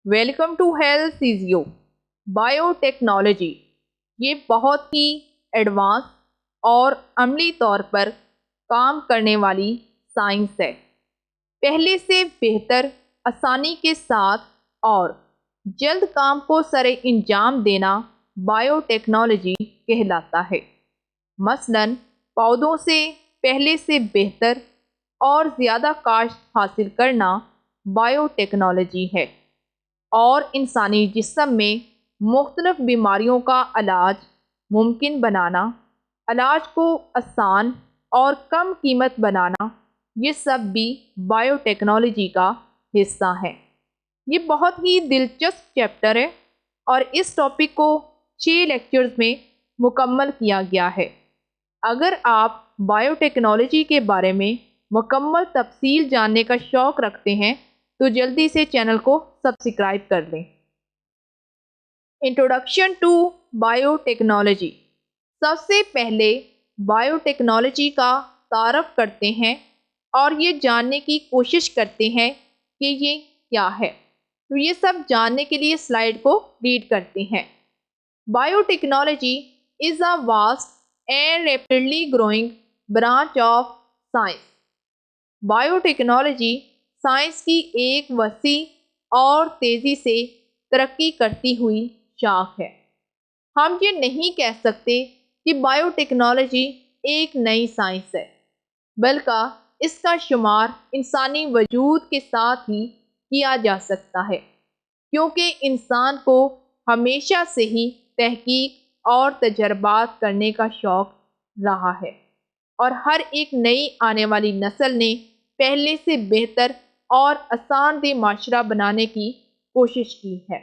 Welcome to health as you بایو ٹیکنالوجی۔ یہ بہت ہی ایڈوانس اور عملی طور پر کام کرنے والی سائنس ہے۔ پہلے سے بہتر، آسانی کے ساتھ اور جلد کام کو سر انجام دینا بایو ٹیکنالوجی کہلاتا ہے۔ مثلاً پودوں سے پہلے سے بہتر اور زیادہ کاشت حاصل کرنا بایو ٹیکنالوجی ہے، اور انسانی جسم میں مختلف بیماریوں کا علاج ممکن بنانا، علاج کو آسان اور کم قیمت بنانا، یہ سب بھی بایو ٹیکنالوجی کا حصہ ہے۔ یہ بہت ہی دلچسپ چیپٹر ہے اور اس ٹاپک کو 6 لیکچرز میں مکمل کیا گیا ہے۔ اگر آپ بایو ٹیکنالوجی کے بارے میں مکمل تفصیل جاننے کا شوق رکھتے ہیں تو جلدی سے چینل کو سبسکرائب کر لیں۔ Introduction to biotechnology. سب سے پہلے بایو ٹیکنالوجی کا تعارف کرتے ہیں اور یہ جاننے کی کوشش کرتے ہیں کہ یہ کیا ہے۔ تو یہ سب جاننے کے لیے سلائیڈ کو ریڈ کرتے ہیں۔ Bio technology is a vast and rapidly growing branch of science۔ Bio technology science کی ایک وسیع اور تیزی سے ترقی کرتی ہوئی شاخ ہے۔ ہم یہ نہیں کہہ سکتے کہ بایو ٹیکنالوجی ایک نئی سائنس ہے، بلکہ اس کا شمار انسانی وجود کے ساتھ ہی کیا جا سکتا ہے، کیونکہ انسان کو ہمیشہ سے ہی تحقیق اور تجربات کرنے کا شوق رہا ہے، اور ہر ایک نئی آنے والی نسل نے پہلے سے بہتر اور آسان دہ معاشرہ بنانے کی کوشش کی ہے۔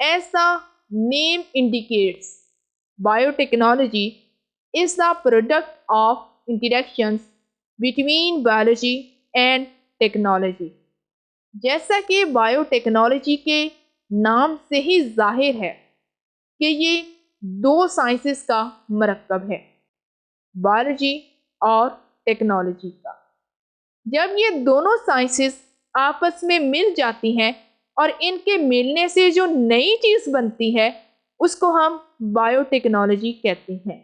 As the name indicates, biotechnology is the product of interactions between biology and technology۔ جیسا کہ بایو ٹیکنالوجی کے نام سے ہی ظاہر ہے کہ یہ دو سائنسز کا مرکب ہے، بایولوجی اور ٹیکنالوجی کا۔ جب یہ دونوں سائنسز آپس میں مل جاتی ہیں اور ان کے ملنے سے جو نئی چیز بنتی ہے اس کو ہم بایو ٹیکنالوجی کہتے ہیں،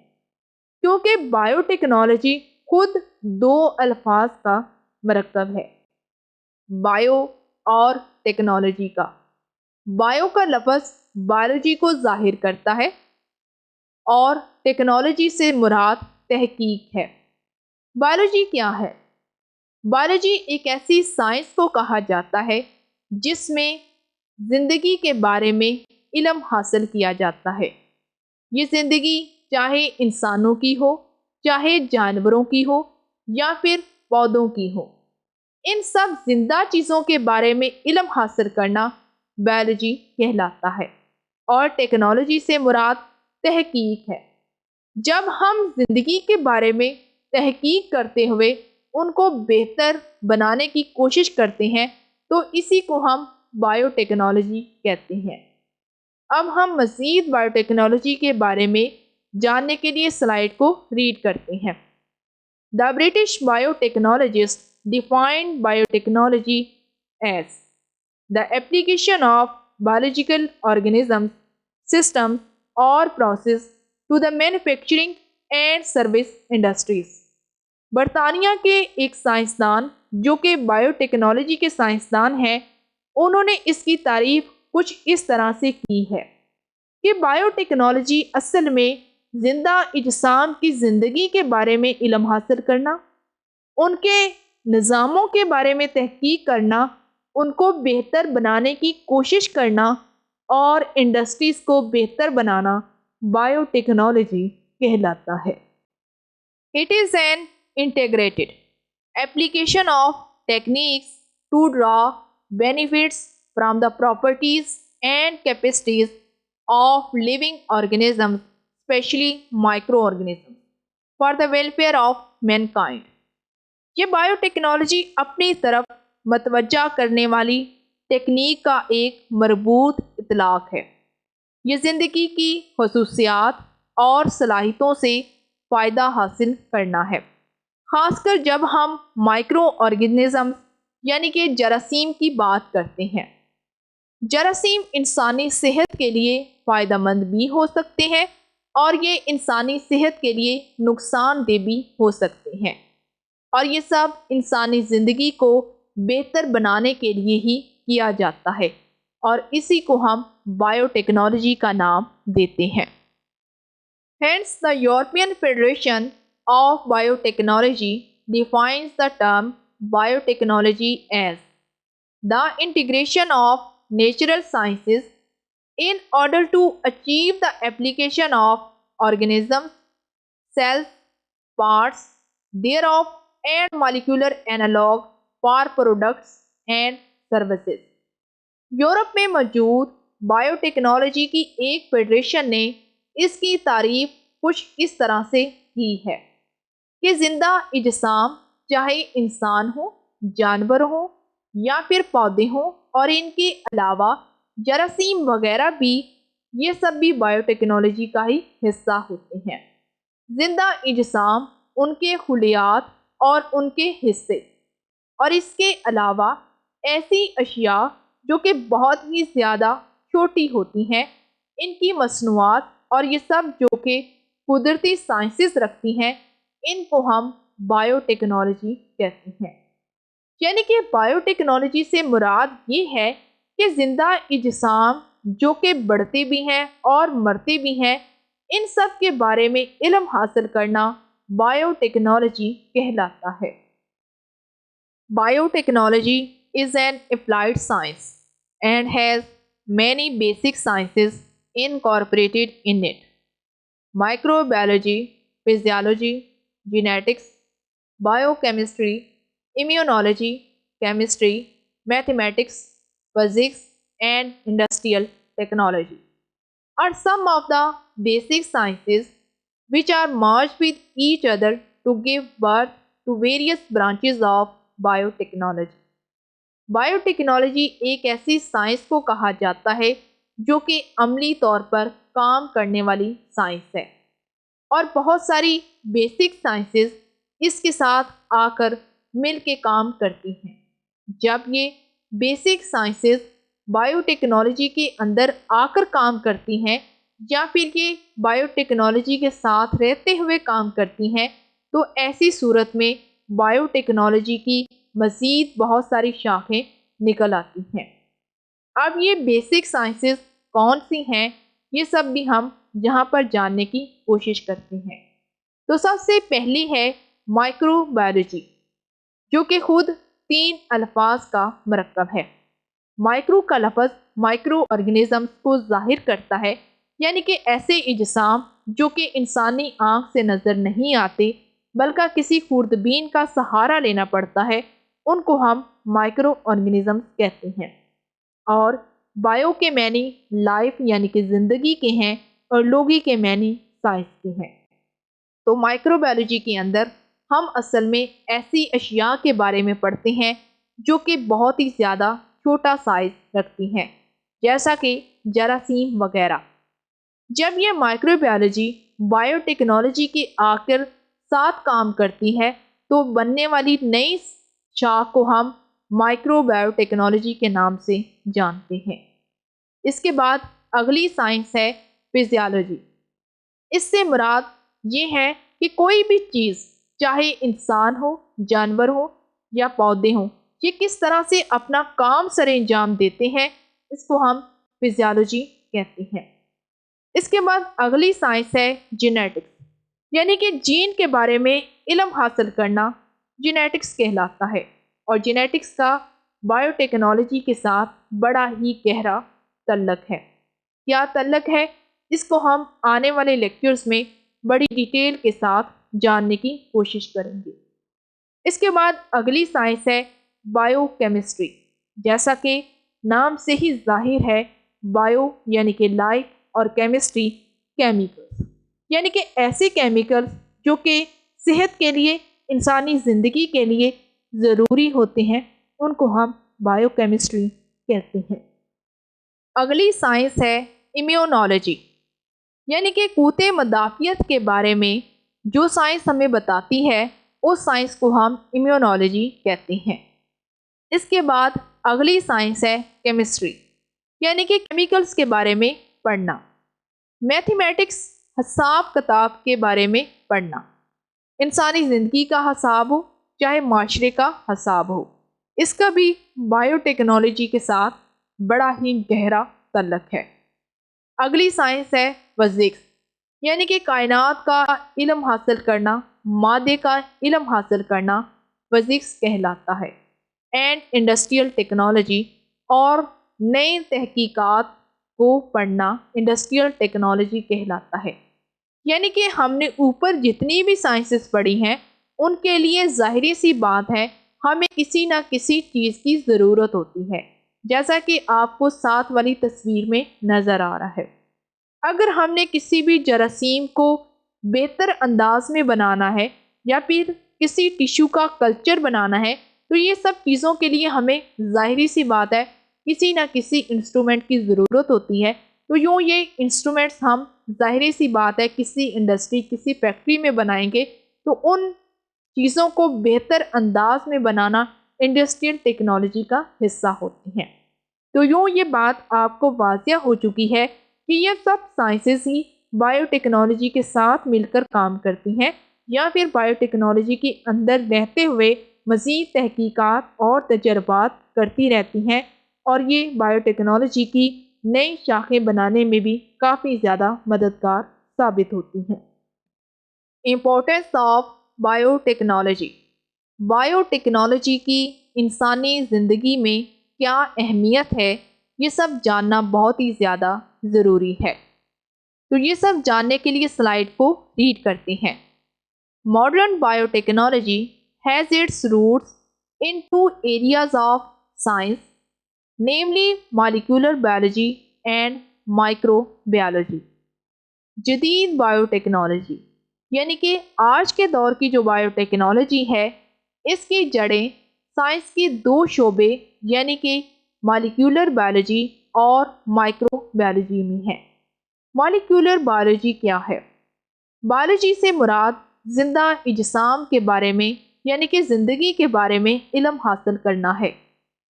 کیونکہ بایو ٹیکنالوجی خود دو الفاظ کا مرکب ہے، بایو اور ٹیکنالوجی کا۔ بایو کا لفظ بایولوجی کو ظاہر کرتا ہے اور ٹیکنالوجی سے مراد تحقیق ہے۔ بایولوجی کیا ہے؟ بایولوجی ایک ایسی سائنس کو کہا جاتا ہے جس میں زندگی کے بارے میں علم حاصل کیا جاتا ہے۔ یہ زندگی چاہے انسانوں کی ہو، چاہے جانوروں کی ہو یا پھر پودوں کی ہو، ان سب زندہ چیزوں کے بارے میں علم حاصل کرنا بایولوجی کہلاتا ہے، اور ٹیکنالوجی سے مراد تحقیق ہے۔ جب ہم زندگی کے بارے میں تحقیق کرتے ہوئے ان کو بہتر بنانے کی کوشش کرتے ہیں تو اسی کو ہم بایو ٹیکنالوجی کہتے ہیں۔ اب ہم مزید بایو ٹیکنالوجی کے بارے میں جاننے کے لیے سلائیڈ کو ریڈ کرتے ہیں۔ The British biotechnologist defined biotechnology as the application of biological organisms, systems, or process to the manufacturing and service industries۔ برطانیہ کے ایک سائنسدان جو کہ بایو ٹیکنالوجی کے سائنسدان ہیں، انہوں نے اس کی تعریف کچھ اس طرح سے کی ہے کہ بایو ٹیکنالوجی اصل میں زندہ اجسام کی زندگی کے بارے میں علم حاصل کرنا، ان کے نظاموں کے بارے میں تحقیق کرنا، ان کو بہتر بنانے کی کوشش کرنا اور انڈسٹریز کو بہتر بنانا بایو ٹیکنالوجی کہلاتا ہے۔ It is an integrated application of techniques to draw benefits from the properties and capacities of living organisms, especially microorganisms, for the welfare of mankind۔ یہ بایو ٹیکنالوجی اپنی طرف متوجہ کرنے والی تکنیک کا ایک مربوط اطلاق ہے۔ یہ زندگی کی خصوصیات اور صلاحیتوں سے فائدہ حاصل کرنا ہے، خاص کر جب ہم مائکرو آرگینزم یعنی کہ جراثیم کی بات کرتے ہیں۔ جراثیم انسانی صحت کے لیے فائدہ مند بھی ہو سکتے ہیں اور یہ انسانی صحت کے لیے نقصان دہ بھی ہو سکتے ہیں، اور یہ سب انسانی زندگی کو بہتر بنانے کے لیے ہی کیا جاتا ہے، اور اسی کو ہم بائیو ٹیکنالوجی کا نام دیتے ہیں۔ Hence, the European Federation of Biotechnology defines the term biotechnology as the integration of natural sciences in order to achieve the application of organisms, cells, parts thereof, and molecular analog for products and services۔ Europe میں موجود bio technology کی ایک federation نے اس کی تعریف کچھ اس طرح سے کی ہے کہ زندہ اجسام چاہے انسان ہو، جانور ہوں یا پھر پودے ہوں، اور ان کے علاوہ جراثیم وغیرہ بھی، یہ سب بھی بائیو ٹیکنالوجی کا ہی حصہ ہوتے ہیں۔ زندہ اجسام، ان کے خلیات اور ان کے حصے، اور اس کے علاوہ ایسی اشیاء جو کہ بہت ہی زیادہ چھوٹی ہوتی ہیں، ان کی مصنوعات، اور یہ سب جو کہ قدرتی سائنسز رکھتی ہیں، ان کو ہم بائیو ٹیکنالوجی کہتے ہیں۔ یعنی کہ بائیو ٹیکنالوجی سے مراد یہ ہے کہ زندہ اجسام جو کہ بڑھتے بھی ہیں اور مرتے بھی ہیں، ان سب کے بارے میں علم حاصل کرنا بائیو ٹیکنالوجی کہلاتا ہے۔ Bio technology is an applied science and has many basic sciences incorporated in it: microbiology, physiology, genetics, biochemistry, immunology, chemistry, mathematics, physics, and industrial technology are some of the basic sciences which are merged with each other to give birth to various branches of biotechnology۔ Bio technology ایک ایسی science کو کہا جاتا ہے جو کہ عملی طور پر کام کرنے والی سائنس ہے، اور بہت ساری بیسک سائنسز اس کے ساتھ آ کر مل کے کام کرتی ہیں۔ جب یہ بیسک سائنسز بائیو ٹیکنالوجی کے اندر آ کر کام کرتی ہیں، یا پھر یہ بائیو ٹیکنالوجی کے ساتھ رہتے ہوئے کام کرتی ہیں، تو ایسی صورت میں بائیو ٹیکنالوجی کی مزید بہت ساری شاخیں نکل آتی ہیں۔ اب یہ بیسک سائنسز کون سی ہیں، یہ سب بھی ہم یہاں پر جاننے کی کوشش کرتے ہیں۔ تو سب سے پہلی ہے مائکرو بایولوجی، جو کہ خود 3 الفاظ کا مرکب ہے۔ مائکرو کا لفظ مائکرو آرگنزمز کو ظاہر کرتا ہے، یعنی کہ ایسے اجسام جو کہ انسانی آنکھ سے نظر نہیں آتے بلکہ کسی خوردبین کا سہارا لینا پڑتا ہے، ان کو ہم مائکرو آرگنزمز کہتے ہیں۔ اور بائیو کے معنی لائف یعنی کہ زندگی کے ہیں، اور لوگی کے معنی سائنس کے ہیں۔ تو مائکرو بایولوجی کے اندر ہم اصل میں ایسی اشیاء کے بارے میں پڑھتے ہیں جو کہ بہت ہی زیادہ چھوٹا سائز رکھتی ہیں، جیسا کہ جراثیم وغیرہ۔ جب یہ مائکرو بایولوجی بائیو ٹیکنالوجی کے آخر ساتھ کام کرتی ہے تو بننے والی نئی شاخ کو ہم مائکرو بایو ٹیکنالوجی کے نام سے جانتے ہیں۔ اس کے بعد اگلی سائنس ہے فزیالوجی۔ اس سے مراد یہ ہے کہ کوئی بھی چیز، چاہے انسان ہو، جانور ہو یا پودے ہوں، یہ کس طرح سے اپنا کام سر انجام دیتے ہیں، اس کو ہم فزیالوجی کہتے ہیں۔ اس کے بعد اگلی سائنس ہے جینیٹکس، یعنی کہ جین کے بارے میں علم حاصل کرنا جینیٹکس کہلاتا ہے، اور جینیٹکس کا بائیو ٹیکنالوجی کے ساتھ بڑا ہی گہرا تعلق ہے۔ کیا تعلق ہے، اس کو ہم آنے والے لیکچرز میں بڑی ڈیٹیل کے ساتھ جاننے کی کوشش کریں گے۔ اس کے بعد اگلی سائنس ہے بائیو کیمسٹری۔ جیسا کہ نام سے ہی ظاہر ہے، بائیو یعنی کہ لائف اور کیمسٹری کیمیکلز، یعنی کہ ایسے کیمیکلز جو کہ صحت کے لیے، انسانی زندگی کے لیے ضروری ہوتے ہیں، ان کو ہم بائیو کیمسٹری کہتے ہیں۔ اگلی سائنس ہے امیونالوجی، یعنی کہ قوت مدافعت کے بارے میں جو سائنس ہمیں بتاتی ہے، اس سائنس کو ہم امیونالوجی کہتے ہیں۔ اس کے بعد اگلی سائنس ہے کیمسٹری، یعنی کہ کیمیکلز کے بارے میں پڑھنا، میتھمیٹکس حساب کتاب کے بارے میں پڑھنا، انسانی زندگی کا حساب ہو چاہے معاشرے کا حساب ہو، اس کا بھی بائیو ٹیکنالوجی کے ساتھ بڑا ہی گہرا تعلق ہے۔ اگلی سائنس ہے فزکس، یعنی کہ کائنات کا علم حاصل کرنا، مادے کا علم حاصل کرنا فزکس کہلاتا ہے۔ اینڈ انڈسٹریل ٹیکنالوجی اور نئی تحقیقات کو پڑھنا انڈسٹریل ٹیکنالوجی کہلاتا ہے۔ یعنی کہ ہم نے اوپر جتنی بھی سائنسز پڑھی ہیں ان کے لیے ظاہری سی بات ہے ہمیں کسی نہ کسی چیز کی ضرورت ہوتی ہے، جیسا کہ آپ کو ساتھ والی تصویر میں نظر آ رہا ہے۔ اگر ہم نے کسی بھی جراثیم کو بہتر انداز میں بنانا ہے یا پھر کسی ٹیشو کا کلچر بنانا ہے تو یہ سب چیزوں کے لیے ہمیں ظاہری سی بات ہے کسی نہ کسی انسٹرومنٹ کی ضرورت ہوتی ہے۔ تو یوں یہ انسٹرومنٹس ہم ظاہری سی بات ہے کسی انڈسٹری کسی فیکٹری میں بنائیں گے تو ان چیزوں کو بہتر انداز میں بنانا انڈسٹریل ٹیکنالوجی کا حصہ ہوتی ہیں۔ تو یوں یہ بات آپ کو واضح ہو چکی ہے کہ یہ سب سائنسز ہی بائیو ٹیکنالوجی کے ساتھ مل کر کام کرتی ہیں یا پھر بائیو ٹیکنالوجی کے اندر رہتے ہوئے مزید تحقیقات اور تجربات کرتی رہتی ہیں، اور یہ بائیو ٹیکنالوجی کی نئی شاخیں بنانے میں بھی کافی زیادہ مددگار ثابت ہوتی ہیں۔ Importance of bio technology. Bio technology کی انسانی زندگی میں کیا اہمیت ہے یہ سب جاننا بہت ہی زیادہ ضروری ہے۔ تو یہ سب جاننے کے لیے سلائیڈ کو ریڈ کرتے ہیں۔ Modern bio technology has its roots in two areas of science, namely molecular biology and micro biology. جدید بائیو ٹیکنالوجی یعنی کہ آج کے دور کی جو بائیو ٹیکنالوجی ہے اس کی جڑیں سائنس کے دو شعبے یعنی کہ مالیکولر بائیولوجی اور مائکرو بائیولوجی میں ہیں۔ مالیکولر بائیولوجی کیا ہے؟ بائیولوجی سے مراد زندہ اجسام کے بارے میں یعنی کہ زندگی کے بارے میں علم حاصل کرنا ہے،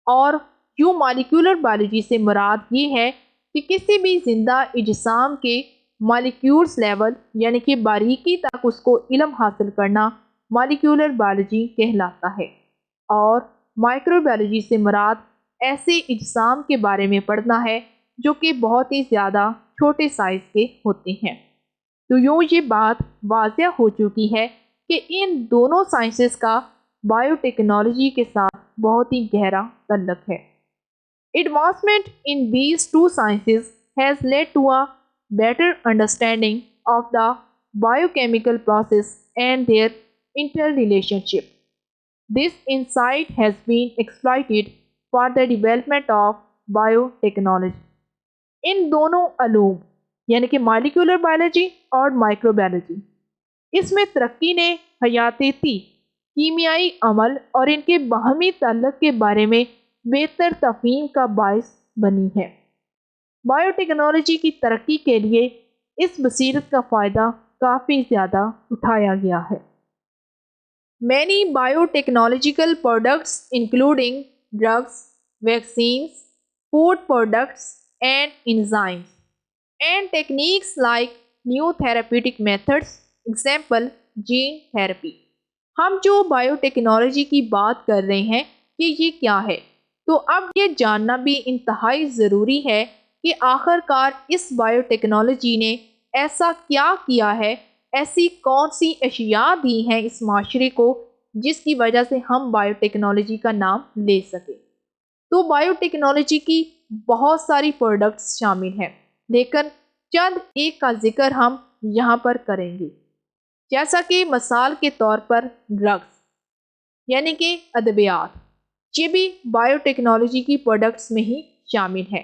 اور یوں مالیکولر بائیولوجی سے مراد یہ ہے کہ کسی بھی زندہ اجسام کے مالیکیولز لیول یعنی کہ باریکی تک اس کو علم حاصل کرنا مالیکولر بائیولوجی کہلاتا ہے، اور مائکرو بائیولوجی سے مراد ایسے اجسام کے بارے میں پڑھنا ہے جو کہ بہت ہی زیادہ چھوٹے سائز کے ہوتے ہیں۔ تو یوں یہ بات واضح ہو چکی ہے کہ ان دونوں سائنسز کا بائیو ٹیکنالوجی کے ساتھ بہت ہی گہرا تعلق ہے۔ Advancement in these two sciences has led to a better understanding of the biochemical process and their interrelationship. This insight has been exploited for the development of biotechnology. ان دونوں علوم یعنی کہ مالیکولر بائیولوجی اور مائکرو بائیولوجی، اس میں ترقی نے حیاتیاتی کیمیائی عمل اور ان کے باہمی تعلق کے بارے میں بہتر تفہیم کا باعث بنی ہے۔ بائیو ٹیکنالوجی کی ترقی کے لیے اس بصیرت کا فائدہ کافی زیادہ اٹھایا گیا ہے۔ Many biotechnological products including drugs, vaccines, food products and enzymes and techniques like new therapeutic methods, example gene therapy۔ ہم جو بائیو ٹیکنالوجی کی بات کر رہے ہیں کہ یہ کیا ہے، تو اب یہ جاننا بھی انتہائی ضروری ہے کہ آخر کار اس بائیو ٹیکنالوجی نے ایسا کیا کیا ہے، ایسی کون سی اشیاء دی ہیں اس معاشرے کو جس کی وجہ سے ہم بائیو ٹیکنالوجی کا نام لے سکیں۔ تو بائیو ٹیکنالوجی کی بہت ساری پروڈکٹس شامل ہیں، لیکن چند ایک کا ذکر ہم یہاں پر کریں گے، جیسا کہ مثال کے طور پر ڈرگس یعنی کہ ادویات، یہ بھی بائیو ٹیکنالوجی کی پروڈکٹس میں ہی شامل ہے۔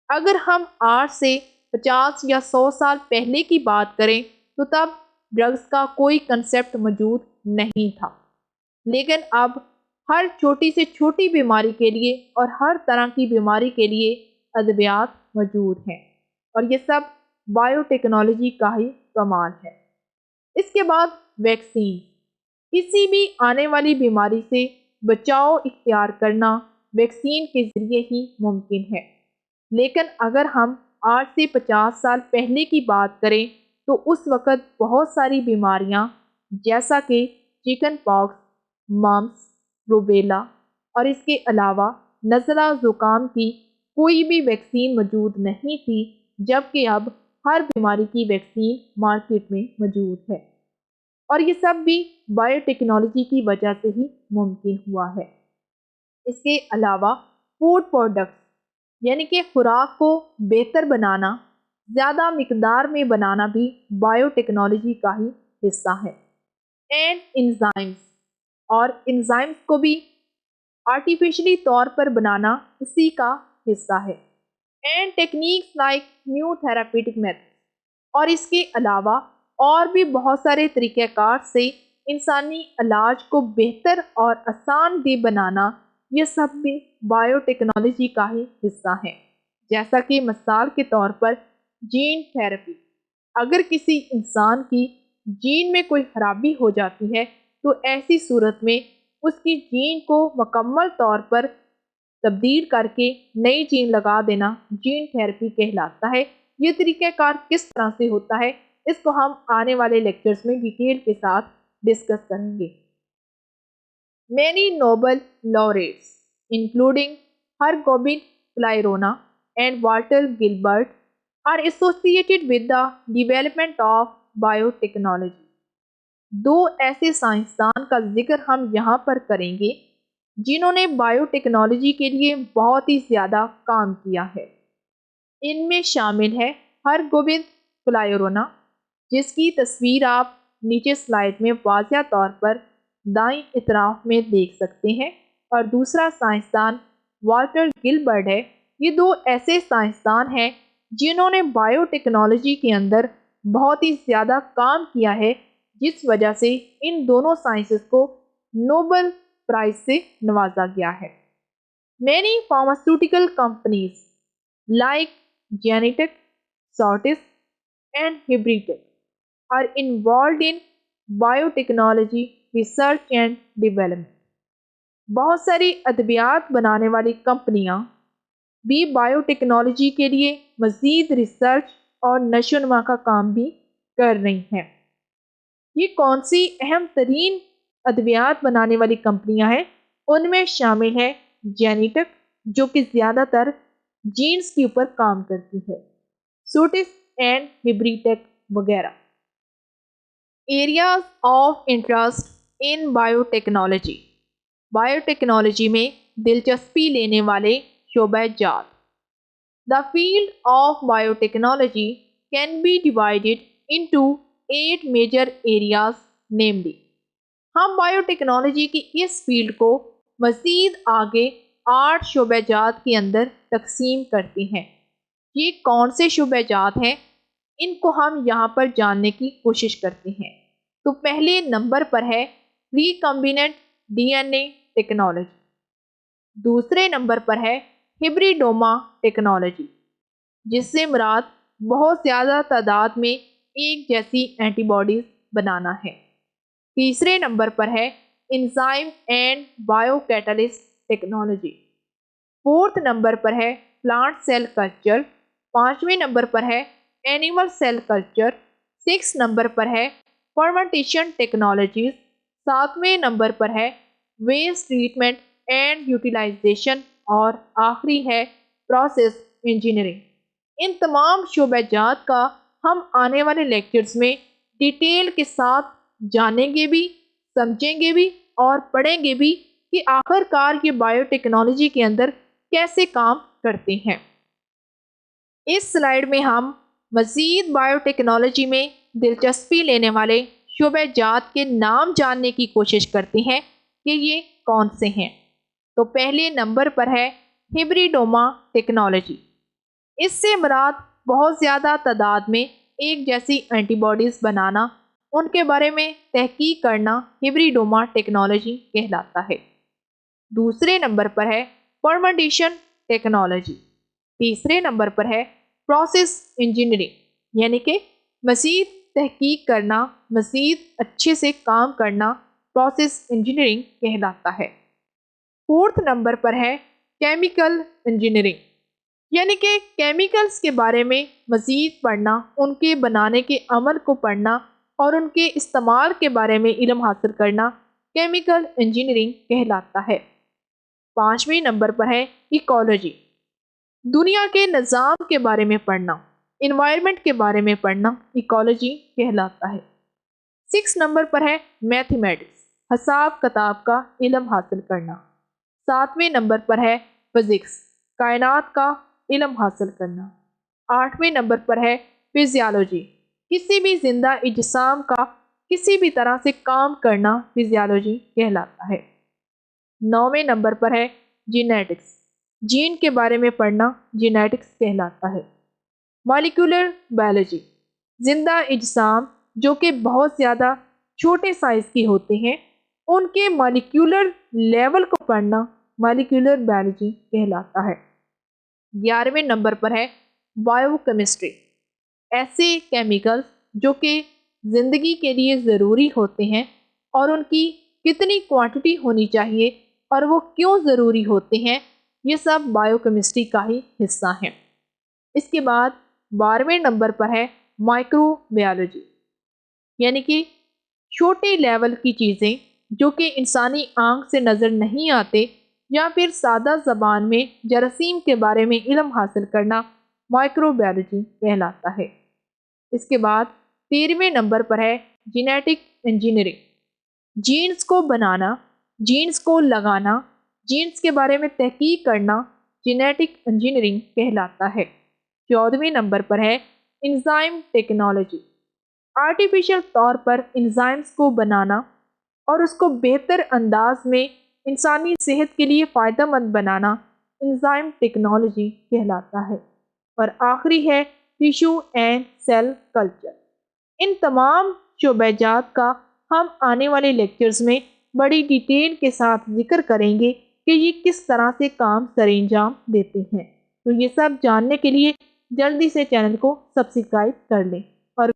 اگر ہم آج سے 50 یا 100 سال پہلے کی بات کریں تو تب ڈرگس کا کوئی کنسیپٹ موجود نہیں تھا، لیکن اب ہر چھوٹی سے چھوٹی بیماری کے لیے اور ہر طرح کی بیماری کے لیے ادویات موجود ہیں، اور یہ سب بائیو ٹیکنالوجی کا ہی کمال ہے۔ اس کے بعد ویکسین، کسی بھی آنے والی بیماری سے بچاؤ اختیار کرنا ویکسین کے ذریعے ہی ممکن ہے۔ لیکن اگر ہم آج سے 50 سال پہلے کی بات کریں تو اس وقت بہت ساری بیماریاں جیسا کہ چکن پاکس، ممپس، روبیلا اور اس کے علاوہ نزلہ زکام کی کوئی بھی ویکسین موجود نہیں تھی، جبکہ اب ہر بیماری کی ویکسین مارکیٹ میں موجود ہے، اور یہ سب بھی بایو ٹیکنالوجی کی وجہ سے ہی ممکن ہوا ہے۔ اس کے علاوہ فوڈ پروڈکٹس یعنی کہ خوراک کو بہتر بنانا، زیادہ مقدار میں بنانا بھی بایو ٹیکنالوجی کا ہی حصہ ہے۔ اینڈ انزائمز، اور انزائمز کو بھی آرٹیفیشلی طور پر بنانا اسی کا حصہ ہے۔ And techniques like new therapeutic method, اور اس کے علاوہ اور بھی بہت سارے طریقہ کار سے انسانی علاج کو بہتر اور آسان دہ بنانا، یہ سب بھی بایو ٹیکنالوجی کا ہی حصہ ہے۔ جیسا کہ مثال کے طور پر جین تھراپی، اگر کسی انسان کی جین میں کوئی خرابی ہو جاتی ہے تو ایسی صورت میں اس کی جین کو مکمل طور پر تبدیل کر کے نئی جین لگا دینا جین تھراپی کہلاتا ہے۔ یہ طریقہ کار کس طرح سے ہوتا ہے، اس کو ہم آنے والے لیکچرز میں ڈیٹیل کے ساتھ ڈسکس کریں گے۔ Many Nobel laureates, including Hargobind Klyrono and Walter Gilbert, are associated with the development of biotechnology. دو ایسے سائنسدان کا ذکر ہم یہاں پر کریں گے جنہوں نے بایو ٹیکنالوجی کے لیے بہت ہی زیادہ کام کیا ہے۔ ان میں شامل ہے ہرگوبند کلائرونو، جس کی تصویر آپ نیچے سلائیڈ میں واضح طور پر دائیں اطراف میں دیکھ سکتے ہیں، اور دوسرا سائنسدان والٹر گلبرٹ ہے۔ یہ دو ایسے سائنسدان ہیں جنہوں نے بایو ٹیکنالوجی کے اندر بہت ہی زیادہ کام کیا ہے، جس وجہ سے ان دونوں سائنسز کو نوبل پرائز سے نوازا گیا ہے۔ Many pharmaceutical companies like Genentech, Sortis and Hybridec are involved in biotechnology research and development. بہت ساری ادویات بنانے والی کمپنیاں بھی بایو ٹیکنالوجی کے لیے مزید ریسرچ اور نشو و نما کا کام بھی کر رہی ہیں۔ یہ کون سی اہم ترین ادویات بنانے والی کمپنیاں ہیں؟ ان میں شامل ہے جینیٹک، جو کہ زیادہ تر جینز کے اوپر کام کرتی ہے، سوٹس اینڈ ہیبریٹیک وغیرہ۔ Areas of interest in bio technology, bio technology میں دلچسپی لینے والے شعبہ جات۔ The field of biotechnology can be divided into 8 major areas, namely ہم بایو ٹیکنالوجی کی اس فیلڈ کو مزید آگے 8 شعبہ جات کے اندر تقسیم کرتے ہیں۔ یہ کون سے شعبہ جات ہیں، ان کو ہم یہاں پر جاننے کی کوشش کرتے ہیں۔ تو پہلے نمبر پر ہے ریکمبیننٹ ڈی این اے ٹیکنالوجی، دوسرے نمبر پر ہے ہبریڈوما ٹیکنالوجی، جس سے مراد بہت زیادہ تعداد میں ایک جیسی اینٹی باڈیز بنانا ہے۔ تیسرے نمبر پر ہے enzyme and biocatalyst technology, fourth number پر ہے پلانٹ سیل کلچر، پانچویں نمبر پر ہے animal cell culture, six number پر ہے فرمنٹیشن ٹیکنالوجیز، ساتویں نمبر پر ہے ویسٹ ٹریٹمنٹ اینڈ یوٹیلائزیشن، اور آخری ہے پروسیس انجینئرنگ۔ ان تمام شعبہ جات کا ہم آنے والے لیکچرز میں ڈیٹیل کے ساتھ جانیں گے بھی، سمجھیں گے بھی اور پڑھیں گے بھی کہ آخر کار یہ بایو ٹیکنالوجی کے اندر کیسے کام کرتے ہیں۔ اس سلائیڈ میں ہم مزید بایو ٹیکنالوجی میں دلچسپی لینے والے شعبہ جات کے نام جاننے کی کوشش کرتے ہیں کہ یہ کون سے ہیں۔ تو پہلے نمبر پر ہے ہبریڈوما ٹیکنالوجی۔ اس سے مراد بہت زیادہ تعداد میں ایک جیسی اینٹی باڈیز بنانا، ان کے بارے میں تحقیق کرنا ہبریڈوما ٹیکنالوجی کہلاتا ہے۔ دوسرے نمبر پر ہے فرمنٹیشن ٹیکنالوجی، تیسرے نمبر پر ہے پروسیس انجینئرنگ، یعنی کہ مزید تحقیق کرنا، مزید اچھے سے کام کرنا پروسیس انجینئرنگ کہلاتا ہے۔ فورتھ نمبر پر ہے کیمیکل انجینئرنگ، یعنی کہ کیمیکلز کے بارے میں مزید پڑھنا، ان کے بنانے کے عمل کو پڑھنا اور ان کے استعمال کے بارے میں علم حاصل کرنا کیمیکل انجینئرنگ کہلاتا ہے۔ 5ویں نمبر پر ہے ایکولوجی، دنیا کے نظام کے بارے میں پڑھنا، انوائرمنٹ کے بارے میں پڑھنا ایکولوجی کہلاتا ہے۔ 6 نمبر پر ہے میتھمیٹکس، حساب کتاب کا علم حاصل کرنا۔ 7ویں نمبر پر ہے فزکس، کائنات کا علم حاصل کرنا۔ 8ویں نمبر پر ہے فزیالوجی، کسی بھی زندہ اجسام کا کسی بھی طرح سے کام کرنا فزیالوجی کہلاتا ہے۔ 9ویں نمبر پر ہے جینیٹکس، جین کے بارے میں پڑھنا جینیٹکس کہلاتا ہے۔ مالیکولر بائیولوجی، زندہ اجسام جو کہ بہت زیادہ چھوٹے سائز کی ہوتے ہیں ان کے مالیکولر لیول کو پڑھنا مالیکولر بائیولوجی کہلاتا ہے۔ 11ویں نمبر پر ہے بائیو کیمسٹری، ایسے کیمیکلز جو کہ زندگی کے لیے ضروری ہوتے ہیں اور ان کی کتنی کوانٹٹی ہونی چاہیے اور وہ کیوں ضروری ہوتے ہیں، یہ سب بائیو کیمسٹری کا ہی حصہ ہیں۔ اس کے بعد 12ویں نمبر پر ہے مائکرو بائیولوجی، یعنی کہ چھوٹے لیول کی چیزیں جو کہ انسانی آنکھ سے نظر نہیں آتے یا پھر سادہ زبان میں جراثیم کے بارے میں علم حاصل کرنا مائکرو بائیولوجی کہلاتا ہے۔ اس کے بعد 13ویں نمبر پر ہے جینیٹک انجینئرنگ، جینز کو بنانا، جینز کو لگانا، جینز کے بارے میں تحقیق کرنا جینیٹک انجینئرنگ کہلاتا ہے۔ 14ویں نمبر پر ہے انزائم ٹیکنالوجی، آرٹیفیشل طور پر انزائمز کو بنانا اور اس کو بہتر انداز میں انسانی صحت کے لیے فائدہ مند بنانا انزائم ٹیکنالوجی کہلاتا ہے۔ اور آخری ہے ٹیشو اینڈ سیل کلچر۔ ان تمام شعبہ جات کا ہم آنے والے لیکچرز میں بڑی ڈیٹیل کے ساتھ ذکر کریں گے کہ یہ کس طرح سے کام سر انجام دیتے ہیں۔ تو یہ سب جاننے کے لیے جلدی سے چینل کو سبسکرائب کر لیں اور